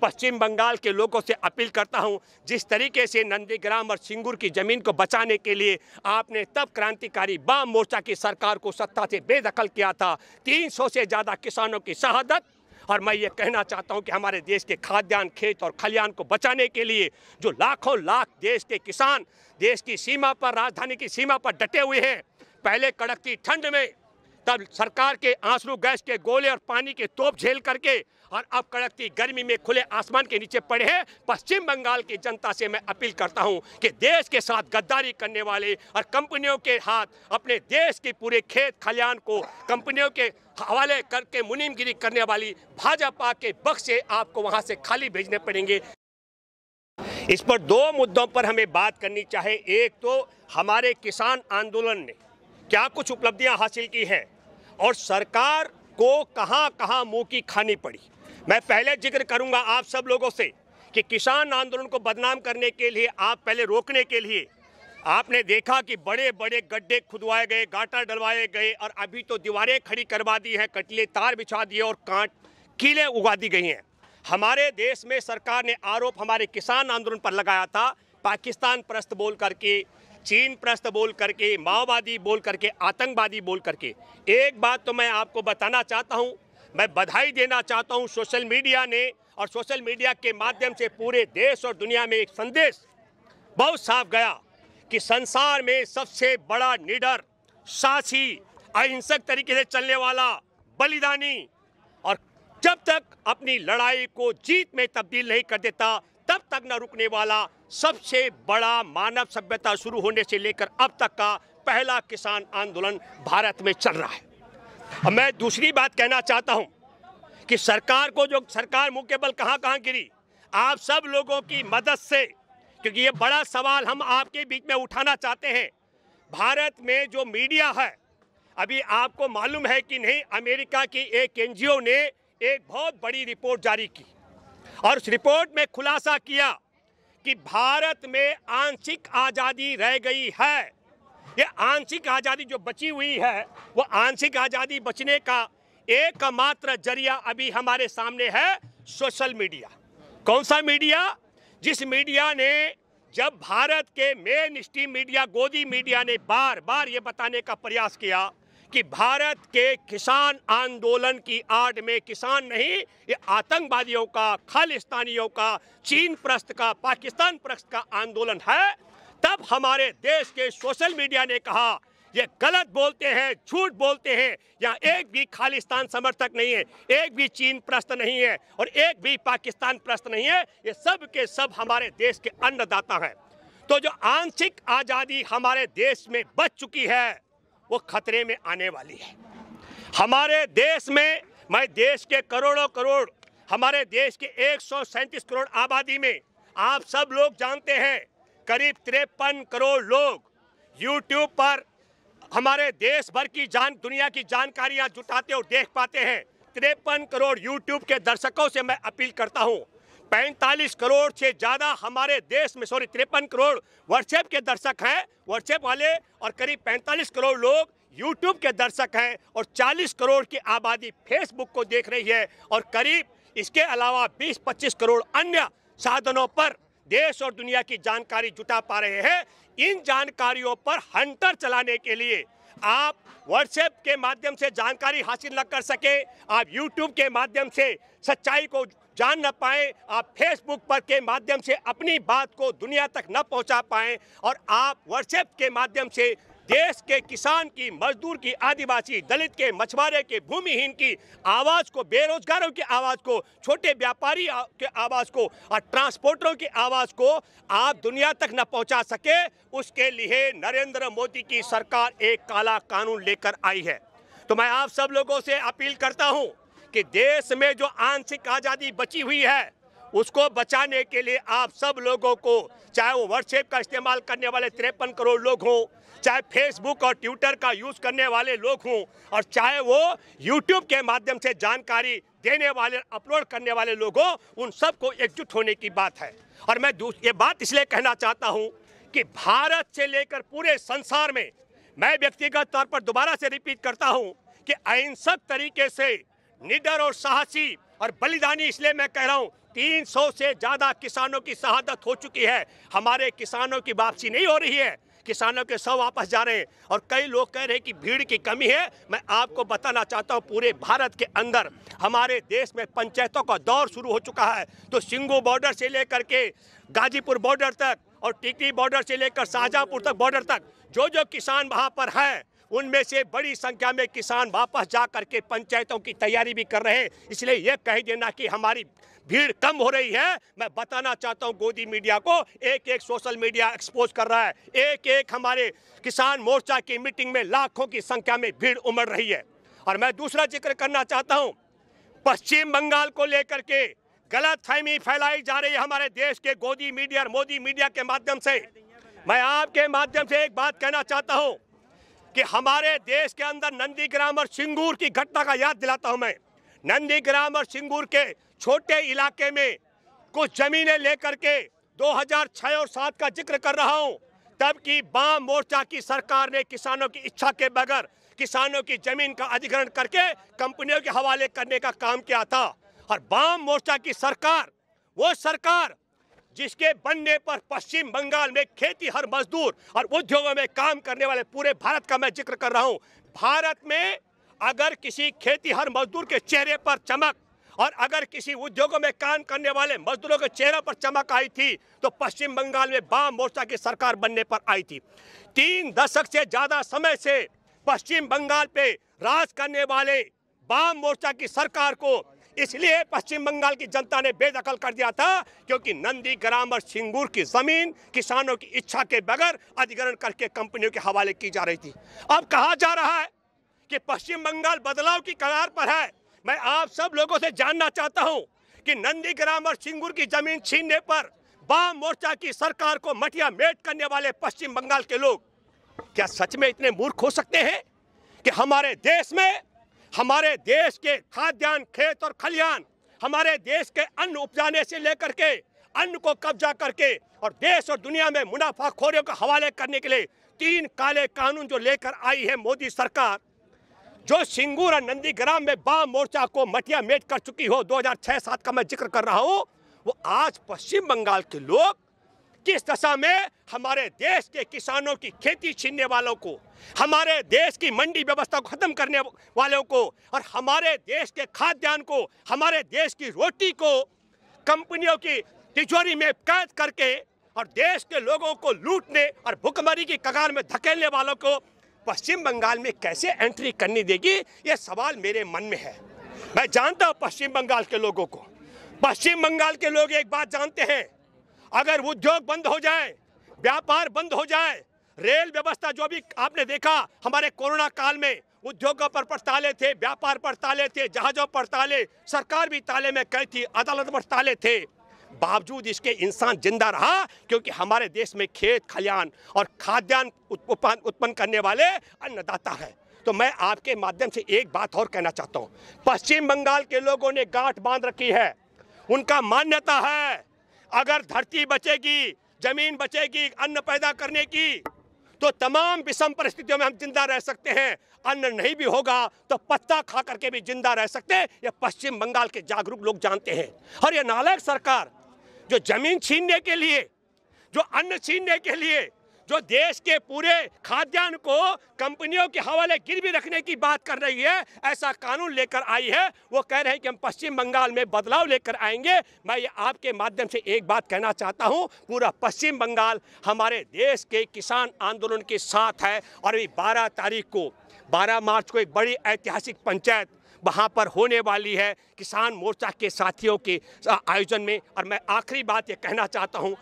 पश्चिम बंगाल के लोगों से अपील करता हूं, जिस तरीके से नंदीग्राम और सिंगूर की जमीन को बचाने के लिए आपने तब क्रांतिकारी वाम मोर्चा की सरकार को सत्ता से बेदखल किया था, 300 से ज़्यादा किसानों की शहादत। और मैं ये कहना चाहता हूं कि हमारे देश के खाद्यान्न, खेत और खलियान को बचाने के लिए जो लाखों लाख देश के किसान देश की सीमा पर, राजधानी की सीमा पर डटे हुए हैं, पहले कड़कती ठंड में, तब सरकार के आंसू गैस के गोले और पानी के तोप झेल करके, और अब कड़कती गर्मी में खुले आसमान के नीचे पड़े हैं। पश्चिम बंगाल की जनता से मैं अपील करता हूं कि देश के साथ गद्दारी करने वाले और कंपनियों के हाथ अपने देश की पूरे खेत खलियान को कंपनियों के हवाले करके मुनीमगिरी करने वाली भाजपा के बक्स से आपको वहां से खाली भेजने पड़ेंगे। इस पर दो मुद्दों पर हमें बात करनी चाहिए। एक तो हमारे किसान आंदोलन ने क्या कुछ उपलब्धियां हासिल की हैं और सरकार को कहां कहां मुंह की खानी पड़ी। मैं पहले जिक्र करूंगा आप सब लोगों से कि किसान आंदोलन को बदनाम करने के लिए, आप पहले रोकने के लिए आपने देखा कि बड़े बड़े गड्ढे खुदवाए गए, गाटर डलवाए गए, और अभी तो दीवारें खड़ी करवा दी हैं, कटीले तार बिछा दिए और कीलें उगा दी गई हैं। हमारे देश में सरकार ने आरोप हमारे किसान आंदोलन पर लगाया था, पाकिस्तान प्रस्त बोल करके, चीन प्रस्त बोल करके, माओवादी बोल करके, आतंकवादी बोल करके। एक बात तो मैं आपको बताना चाहता हूं, मैं बधाई देना चाहता हूं सोशल मीडिया ने, और सोशल मीडिया के माध्यम से पूरे देश और दुनिया में एक संदेश बहुत साफ गया कि संसार में सबसे बड़ा निडर, साहसी, अहिंसक तरीके से चलने वाला, बलिदानी, और जब तक अपनी लड़ाई को जीत में तब्दील नहीं कर देता तब तक न रुकने वाला सबसे बड़ा मानव सभ्यता शुरू होने से लेकर अब तक का पहला किसान आंदोलन भारत में चल रहा है। अब मैं दूसरी बात कहना चाहता हूं कि सरकार को, जो सरकार मुंह के बल कहां कहां गिरी, आप सब लोगों की मदद से, क्योंकि ये बड़ा सवाल हम आपके बीच में उठाना चाहते हैं। भारत में जो मीडिया है, अभी आपको मालूम है कि नहीं, अमेरिका की एक एनजीओ ने एक बहुत बड़ी रिपोर्ट जारी की और उस रिपोर्ट में खुलासा किया कि भारत में आंशिक आज़ादी रह गई है। ये आंशिक आज़ादी जो बची हुई है, वो आंशिक आज़ादी बचने का एकमात्र जरिया अभी हमारे सामने है सोशल मीडिया। कौन सा मीडिया? जिस मीडिया ने, जब भारत के मेन स्ट्रीम मीडिया, गोदी मीडिया ने बार बार ये बताने का प्रयास किया कि भारत के किसान आंदोलन की आड़ में किसान नहीं, ये आतंकवादियों का, खालिस्तानियों का, चीन प्रस्त का, पाकिस्तान प्रस्त का आंदोलन है, तब हमारे देश के सोशल मीडिया ने कहा ये गलत बोलते हैं, झूठ बोलते हैं, यहाँ एक भी खालिस्तान समर्थक नहीं है, एक भी चीन प्रस्त नहीं है और एक भी पाकिस्तान प्रस्त नहीं है, ये सब के सब हमारे देश के अन्नदाता हैं। तो जो आंशिक आज़ादी हमारे देश में बच चुकी है वो खतरे में आने वाली है। हमारे देश में, मैं देश के करोड़ों करोड़, हमारे देश के 137 करोड़ आबादी में आप सब लोग जानते हैं करीब 53 करोड़ लोग यूट्यूब पर हमारे देश भर की दुनिया की जानकारियां जुटाते और देख पाते हैं। 53 करोड़ यूट्यूब के दर्शकों से मैं अपील करता हूं, 45 करोड़ से ज़्यादा हमारे देश में, 53 करोड़ व्हाट्सएप के दर्शक हैं, व्हाट्सएप वाले, और करीब 45 करोड़ लोग यूट्यूब के दर्शक हैं, और 40 करोड़ की आबादी फेसबुक को देख रही है, और करीब इसके अलावा 20-25 करोड़ अन्य साधनों पर देश और दुनिया की जानकारी जुटा पा रहे हैं। इन जानकारियों पर हंटर चलाने के लिए आप व्हाट्सएप के माध्यम से जानकारी हासिल न कर सके, आप यूट्यूब के माध्यम से सच्चाई को जान न पाए, आप फेसबुक पर के माध्यम से अपनी बात को दुनिया तक न पहुंचा पाएं, और आप व्हाट्सएप के माध्यम से देश के किसान की, मजदूर की, आदिवासी, दलित के, मछुआरे के, भूमिहीन की आवाज़ को, बेरोजगारों की आवाज़ को, छोटे व्यापारी के आवाज़ को और ट्रांसपोर्टरों की आवाज़ को आप दुनिया तक न पहुंचा सके, उसके लिए नरेंद्र मोदी की सरकार एक काला कानून लेकर आई है। तो मैं आप सब लोगों से अपील करता हूं कि देश में जो आंशिक आज़ादी बची हुई है उसको बचाने के लिए आप सब लोगों को, चाहे वो व्हाट्सएप का इस्तेमाल करने वाले 53 करोड़ लोग हों, चाहे फेसबुक और ट्विटर का यूज़ करने वाले लोग हों, और चाहे वो यूट्यूब के माध्यम से जानकारी देने वाले, अपलोड करने वाले लोग हों, उन सबको एकजुट होने की बात है। और मैं ये बात इसलिए कहना चाहता हूं कि भारत से लेकर पूरे संसार में, मैं व्यक्तिगत तौर पर दोबारा से रिपीट करता हूं कि अहिंसक तरीके से निडर और साहसी और बलिदानी, इसलिए मैं कह रहा हूं, 300 से ज़्यादा किसानों की शहादत हो चुकी है। हमारे किसानों की वापसी नहीं हो रही है, किसानों के सब वापस जा रहे हैं। और कई लोग कह रहे हैं कि भीड़ की कमी है। मैं आपको बताना चाहता हूं, पूरे भारत के अंदर हमारे देश में पंचायतों का दौर शुरू हो चुका है। तो सिंगू बॉर्डर से लेकर के गाजीपुर बॉर्डर तक और टिकरी बॉर्डर से लेकर शाहजहांपुर तक बॉर्डर तक जो किसान वहां पर है, उनमें से बड़ी संख्या में किसान वापस जा करके पंचायतों की तैयारी भी कर रहे हैं। इसलिए यह कह देना कि हमारी भीड़ कम हो रही है, मैं बताना चाहता हूं गोदी मीडिया को, एक सोशल मीडिया एक्सपोज कर रहा है। एक हमारे किसान मोर्चा की मीटिंग में लाखों की संख्या में भीड़ उमड़ रही है। और मैं दूसरा जिक्र करना चाहता हूं, पश्चिम बंगाल को लेकर के गलतफहमी फैलाई जा रही है हमारे देश के गोदी मीडिया और मोदी मीडिया के माध्यम से। मैं आपके माध्यम से एक बात कहना चाहता हूं कि हमारे देश के अंदर नंदीग्राम और सिंगूर की घटना का याद दिलाता हूं मैं। नंदीग्राम और सिंगूर के छोटे इलाके में कुछ जमीनें लेकर के 2006 और 7 का जिक्र कर रहा हूं, तब की वाम मोर्चा की सरकार ने किसानों की इच्छा के बगैर किसानों की जमीन का अधिग्रहण करके कंपनियों के हवाले करने का काम किया था। और वाम मोर्चा की सरकार, वो सरकार जिसके बनने पर पश्चिम बंगाल में खेती हर मजदूर और उद्योगों में काम करने वाले पूरे भारत का मैं जिक्र कर रहा हूं। भारत में अगर किसी खेती हर मजदूर के चेहरे पर चमक और अगर किसी उद्योगों में काम करने वाले मजदूरों के चेहरे पर चमक आई थी तो पश्चिम बंगाल में वाम मोर्चा की सरकार बनने पर आई थी। 3 दशक से ज्यादा समय से पश्चिम बंगाल पे राज करने वाले वाम मोर्चा की सरकार को इसलिए पश्चिम बंगाल की जनता ने बेदखल कर दिया था क्योंकि नंदीग्राम और सिंगूर की जमीन किसानों की इच्छा के बगैर अधिग्रहण करके कंपनियों के हवाले की जा रही थी। अब कहा जा रहा है कि पश्चिम बंगाल बदलाव की कगार पर है। मैं आप सब लोगों से जानना चाहता हूं कि नंदीग्राम और सिंगूर की जमीन छीनने पर वाम मोर्चा की सरकार को मटिया मेट करने वाले पश्चिम बंगाल के लोग क्या सच में इतने मूर्ख हो सकते हैं कि हमारे देश में, हमारे देश के खाद्यान्न, खेत और खलिहान, हमारे देश के अन्न उपजाने से लेकर के अन्न को कब्जा करके और देश और दुनिया में मुनाफाखोरियों के हवाले करने के लिए 3 काले कानून जो लेकर आई है मोदी सरकार, जो सिंगूर और नंदीग्राम में वाम मोर्चा को मटिया मेट कर चुकी हो, 2006-7 का मैं जिक्र कर रहा हूं, वो आज पश्चिम बंगाल के लोग किस दशा में हमारे देश के किसानों की खेती छीनने वालों को, हमारे देश की मंडी व्यवस्था को खत्म करने वालों को और हमारे देश के खाद्यान्न को, हमारे देश की रोटी को कंपनियों की तिजोरी में कैद करके और देश के लोगों को लूटने और भुखमरी की कगार में धकेलने वालों को पश्चिम बंगाल में कैसे एंट्री करने देगी, यह सवाल मेरे मन में है। मैं जानता हूं पश्चिम बंगाल के लोगों को, पश्चिम बंगाल के लोग एक बात जानते हैं, अगर उद्योग बंद हो जाए, व्यापार बंद हो जाए, रेल व्यवस्था जो भी आपने देखा हमारे कोरोना काल में उद्योगों पर ताले थे, व्यापार पर ताले थे, जहाजों पर ताले, सरकार भी ताले में कैद थी, अदालत पर ताले थे, बावजूद इसके इंसान जिंदा रहा क्योंकि हमारे देश में खेत खलिहान और खाद्यान्न उत्पन्न करने वाले अन्नदाता हैं। तो मैं आपके माध्यम से एक बात और कहना चाहता हूँ, पश्चिम बंगाल के लोगों ने गांठ बांध रखी है, उनका मान्यता है अगर धरती बचेगी, जमीन बचेगी अन्न पैदा करने की, तो तमाम विषम परिस्थितियों में हम जिंदा रह सकते हैं। अन्न नहीं भी होगा तो पत्ता खा करके भी जिंदा रह सकते हैं, ये पश्चिम बंगाल के जागरूक लोग जानते हैं। और ये नालायक सरकार जो जमीन छीनने के लिए, जो अन्न छीनने के लिए, जो देश के पूरे खाद्यान्न को कंपनियों के हवाले गिरवी रखने की बात कर रही है, ऐसा कानून लेकर आई है, वो कह रहे हैं कि हम पश्चिम बंगाल में बदलाव लेकर आएंगे। मैं ये आपके माध्यम से एक बात कहना चाहता हूँ, पूरा पश्चिम बंगाल हमारे देश के किसान आंदोलन के साथ है। और अभी 12 मार्च को एक बड़ी ऐतिहासिक पंचायत वहाँ पर होने वाली है किसान मोर्चा के साथियों के आयोजन में। और मैं आखिरी बात ये कहना चाहता हूँ,